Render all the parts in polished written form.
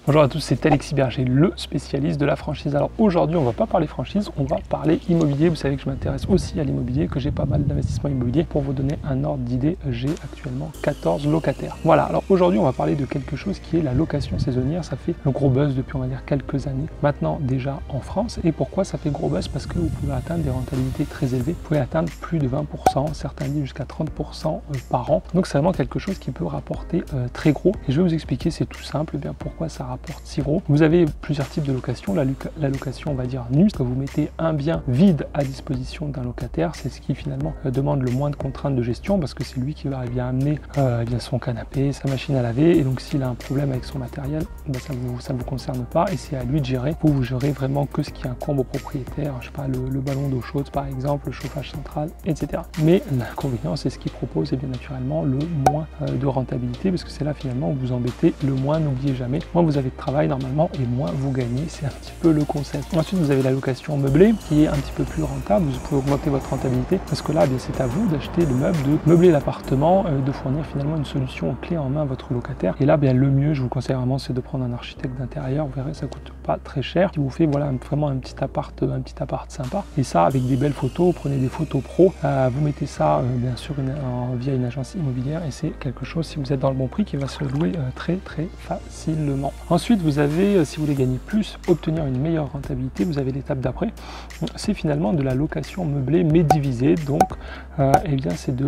Bonjour à tous, c'est Alexis Berger, le spécialiste de la franchise. Alors aujourd'hui, on ne va pas parler franchise, on va parler immobilier. Vous savez que je m'intéresse aussi à l'immobilier, que j'ai pas mal d'investissements immobiliers. Pour vous donner un ordre d'idée, j'ai actuellement 14 locataires. Voilà, alors aujourd'hui, on va parler de quelque chose qui est la location saisonnière. Ça fait le gros buzz depuis, on va dire, quelques années maintenant déjà en France. Et pourquoi ça fait gros buzz? Parce que vous pouvez atteindre des rentabilités très élevées. Vous pouvez atteindre plus de 20%, certains disent jusqu'à 30% par an. Donc c'est vraiment quelque chose qui peut rapporter très gros. Et je vais vous expliquer, c'est tout simple, bien pourquoi ça rapporte si gros. Vous avez plusieurs types de location. La location, on va dire nue, que vous mettez un bien vide à disposition d'un locataire. C'est ce qui finalement demande le moins de contraintes de gestion parce que c'est lui qui va bien amener son canapé, sa machine à laver. Et donc s'il a un problème avec son matériel, ça ne vous concerne pas et c'est à lui de gérer. Vous gérez vraiment que ce qui incombe au propriétaire. Je sais pas, le ballon d'eau chaude par exemple, le chauffage central, etc. Mais l'inconvénient, c'est ce qu'il propose et bien naturellement le moins de rentabilité parce que c'est là finalement où vous embêtez le moins. N'oubliez jamais, moins vous avez de travail normalement et moins vous gagnez. C'est un petit peu le concept. Ensuite, vous avez la location meublée qui est un petit peu plus rentable. Vous pouvez augmenter votre rentabilité parce que là, c'est à vous d'acheter le meuble, de meubler l'appartement, de fournir finalement une solution clé en main à votre locataire. Et là, bien le mieux, je vous conseille vraiment, c'est de prendre un architecte d'intérieur. Vous verrez, ça coûte pas très cher. Qui vous fait voilà vraiment un petit appart sympa. Et ça, avec des belles photos, prenez des photos pro. Vous mettez ça bien sûr via une agence immobilière et c'est quelque chose, si vous êtes dans le bon prix, qui va se louer très facilement. Ensuite, vous avez, si vous voulez gagner plus, obtenir une meilleure rentabilité, vous avez l'étape d'après. C'est finalement de la location meublée mais divisée. Donc, eh bien, c'est du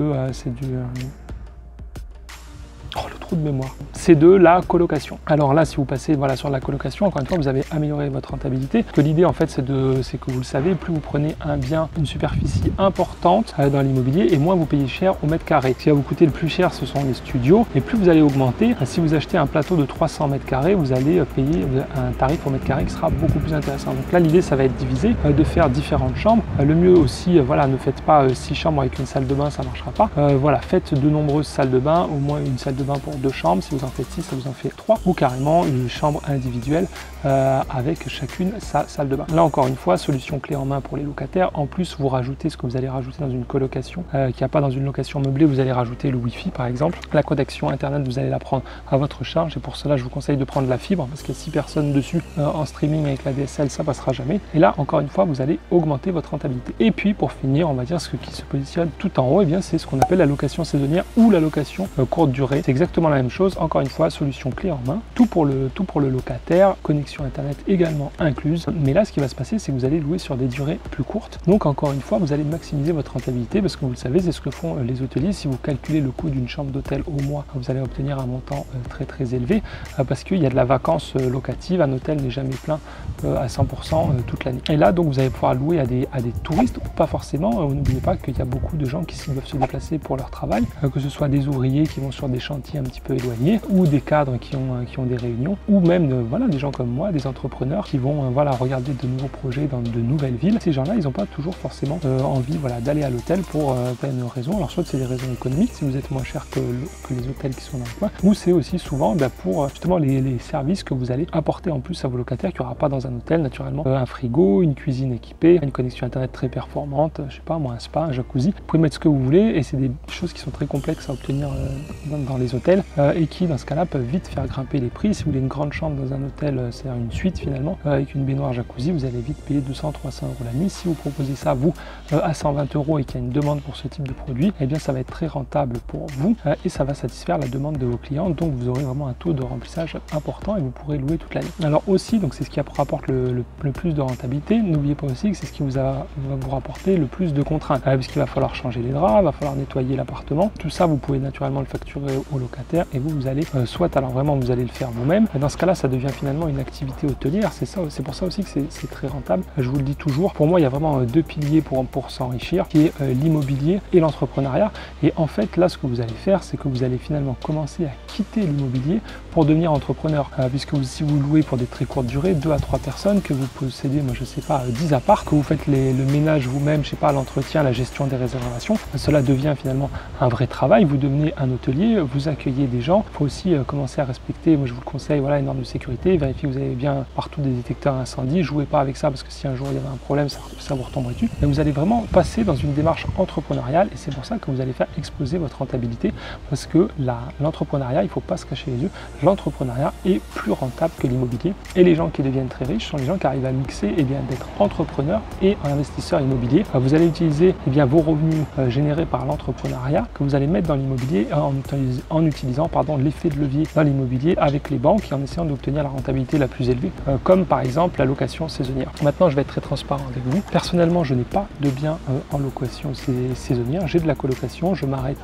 de mémoire. C'est de la colocation. Alors là, si vous passez voilà, sur la colocation, encore une fois, vous avez amélioré votre rentabilité. Que l'idée, en fait, c'est que vous le savez, plus vous prenez un bien, une superficie importante dans l'immobilier, et moins vous payez cher au mètre carré. Ce qui va vous coûter le plus cher, ce sont les studios, et plus vous allez augmenter. Si vous achetez un plateau de 300 mètres carrés, vous allez payer un tarif au mètre carré qui sera beaucoup plus intéressant. Donc là, l'idée, ça va être divisé, de faire différentes chambres. Le mieux aussi, voilà, ne faites pas 6 chambres avec une salle de bain, ça ne marchera pas. Voilà, faites de nombreuses salles de bain, au moins une salle de bain pour 2 chambres. Si vous en faites 6, ça vous en fait 3, ou carrément une chambre individuelle avec chacune sa salle de bain. Là encore une fois, solution clé en main pour les locataires. En plus, vous rajoutez ce que vous allez rajouter dans une colocation qu'il n'y a pas dans une location meublée. Vous allez rajouter le Wi-Fi par exemple. La connexion internet, vous allez la prendre à votre charge et pour cela, je vous conseille de prendre la fibre parce qu'il y a 6 personnes dessus en streaming avec la DSL, ça passera jamais. Et là, encore une fois, vous allez augmenter votre rentabilité. Et puis pour finir, on va dire ce qui se positionne tout en haut, et bien c'est ce qu'on appelle la location saisonnière ou la location courte durée. C'est exactement la même chose. Encore une fois, solution clé en main, tout pour le locataire, connexion internet également incluse. Mais là, ce qui va se passer, c'est que vous allez louer sur des durées plus courtes. Donc encore une fois, vous allez maximiser votre rentabilité parce que vous le savez, c'est ce que font les hôteliers. Si vous calculez le coût d'une chambre d'hôtel au mois, vous allez obtenir un montant très élevé parce qu'il y a de la vacance locative. Un hôtel n'est jamais plein à 100% toute l'année. Et là, donc, vous allez pouvoir louer à des touristes ou pas forcément. N'oubliez pas qu'il y a beaucoup de gens qui doivent se déplacer pour leur travail, que ce soit des ouvriers qui vont sur des chantiers un petit peu éloignés ou des cadres qui ont des réunions ou même voilà, des gens comme moi, des entrepreneurs qui vont voilà, regarder de nouveaux projets dans de nouvelles villes. Ces gens-là, ils n'ont pas toujours forcément envie voilà, d'aller à l'hôtel pour plein de raisons. Alors soit c'est des raisons économiques, si vous êtes moins cher que les hôtels qui sont dans le coin, ou c'est aussi souvent pour justement les services que vous allez apporter en plus à vos locataires qu'il n'y aura pas dans un hôtel naturellement. Un frigo, une cuisine équipée, une connexion internet très performante, je sais pas moi, un spa, un jacuzzi. Vous pouvez mettre ce que vous voulez et c'est des choses qui sont très complexes à obtenir dans les hôtels et qui dans ce cas-là peuvent vite faire grimper les prix. Si vous voulez une grande chambre dans un hôtel, c'est-à-dire une suite finalement, avec une baignoire jacuzzi, vous allez vite payer 200-300 € la nuit. Si vous proposez ça vous à 120 € et qu'il y a une demande pour ce type de produit, eh bien ça va être très rentable pour vous et ça va satisfaire la demande de vos clients. Donc vous aurez vraiment un taux de remplissage important et vous pourrez louer toute l'année. Alors aussi, donc c'est ce qui rapporte le plus de rentabilité. N'oubliez pas aussi que c'est ce qui va vous rapporter le plus de contraintes, puisqu'il va falloir changer les draps, il va falloir nettoyer l'appartement. Tout ça, vous pouvez naturellement le facturer au locataire et vous allez soit alors vraiment vous allez le faire vous-même. Dans ce cas-là, ça devient finalement une activité hôtelière. C'est pour ça aussi que c'est très rentable. Je vous le dis toujours. Pour moi, il y a vraiment 2 piliers pour s'enrichir, qui est l'immobilier et l'entrepreneuriat. Et en fait, là, ce que vous allez faire, c'est que vous allez finalement commencer à quitter l'immobilier pour devenir entrepreneur, puisque si vous louez pour des très courtes durées, 2 à 3 personnes, que vous possédez, moi je sais pas, 10 apparts, que vous faites le ménage vous-même, je sais pas, l'entretien, la gestion des réservations, cela devient finalement un vrai travail. Vous devenez un hôtelier, vous accueillez loyer des gens. Il faut aussi commencer à respecter, moi je vous le conseille, voilà, les normes de sécurité, vérifiez que vous avez bien partout des détecteurs incendie, jouez pas avec ça parce que si un jour il y avait un problème, ça vous retomberait dessus. Mais vous allez vraiment passer dans une démarche entrepreneuriale et c'est pour ça que vous allez faire exploser votre rentabilité parce que l'entrepreneuriat, il ne faut pas se cacher les yeux, l'entrepreneuriat est plus rentable que l'immobilier et les gens qui deviennent très riches sont les gens qui arrivent à mixer d'être entrepreneur et investisseur immobilier. Vous allez utiliser vos revenus générés par l'entrepreneuriat que vous allez mettre dans l'immobilier en utilisant l'effet de levier dans l'immobilier avec les banques et en essayant d'obtenir la rentabilité la plus élevée, comme par exemple la location saisonnière. Maintenant, je vais être très transparent avec vous. Personnellement, je n'ai pas de biens en location saisonnière. J'ai de la colocation, je m'arrête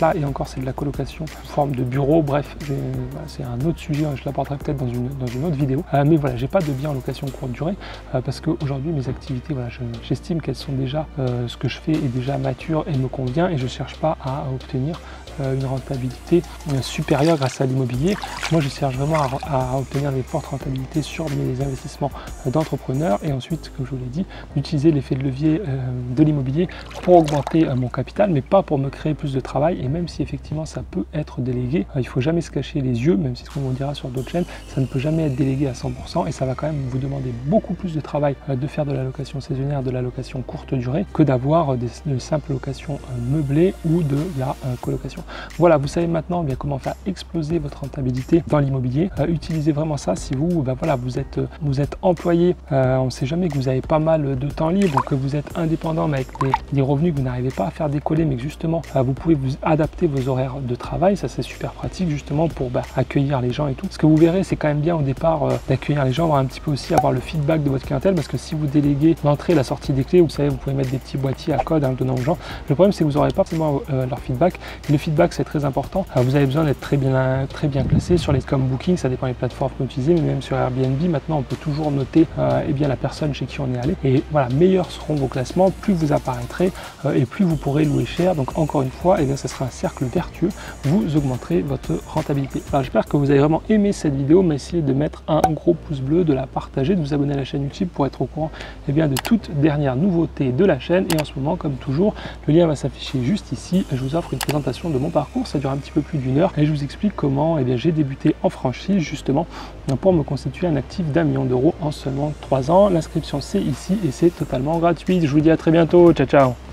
là et encore c'est de la colocation sous forme de bureau. Bref, c'est un autre sujet, je l'aborderai peut-être dans une autre vidéo. Mais voilà, j'ai pas de biens en location courte durée parce qu'aujourd'hui mes activités, voilà, j'estime qu'elles sont déjà, ce que je fais est déjà mature et me convient et je cherche pas à obtenir une rentabilité supérieure grâce à l'immobilier. Moi, je cherche vraiment à obtenir des fortes rentabilités sur mes investissements d'entrepreneur et ensuite, comme je vous l'ai dit, d'utiliser l'effet de levier de l'immobilier pour augmenter mon capital, mais pas pour me créer plus de travail. Et même si effectivement ça peut être délégué, il faut jamais se cacher les yeux, même si ce qu'on vous dira sur d'autres chaînes, ça ne peut jamais être délégué à 100% et ça va quand même vous demander beaucoup plus de travail de faire de la location saisonnière, de la location courte durée, que d'avoir de simples locations meublées ou de la colocation. Voilà, vous savez maintenant bien comment faire exploser votre rentabilité dans l'immobilier. Utilisez vraiment ça si vous, voilà, vous êtes employé, on ne sait jamais que vous avez pas mal de temps libre, que vous êtes indépendant mais avec des revenus que vous n'arrivez pas à faire décoller, mais que justement vous pouvez vous adapter vos horaires de travail. Ça c'est super pratique justement pour accueillir les gens et tout. Ce que vous verrez, c'est quand même bien au départ d'accueillir les gens, avoir un petit peu aussi avoir le feedback de votre clientèle, parce que si vous déléguez l'entrée, la sortie des clés, vous savez, vous pouvez mettre des petits boîtiers à code en le donnant aux gens. Le problème c'est que vous n'aurez pas forcément leur feedback. Et le feedback c'est très important. Vous avez besoin d'être très bien placé sur les comme Booking, ça dépend des plateformes que vous utilisez, mais même sur Airbnb maintenant on peut toujours noter la personne chez qui on est allé. Et voilà, meilleurs seront vos classements, plus vous apparaîtrez et plus vous pourrez louer cher. Donc encore une fois, ça sera un cercle vertueux, vous augmenterez votre rentabilité. Alors j'espère que vous avez vraiment aimé cette vidéo, mais essayez de mettre un gros pouce bleu, de la partager, de vous abonner à la chaîne YouTube pour être au courant de toutes dernières nouveautés de la chaîne. Et en ce moment, comme toujours, le lien va s'afficher juste ici. Je vous offre une présentation de mon parcours, ça dure un petit peu plus d'1 heure et je vous explique comment j'ai débuté en franchise justement pour me constituer un actif d'1 million d'euros en seulement 3 ans. L'inscription c'est ici et c'est totalement gratuit. Je vous dis à très bientôt, ciao ciao.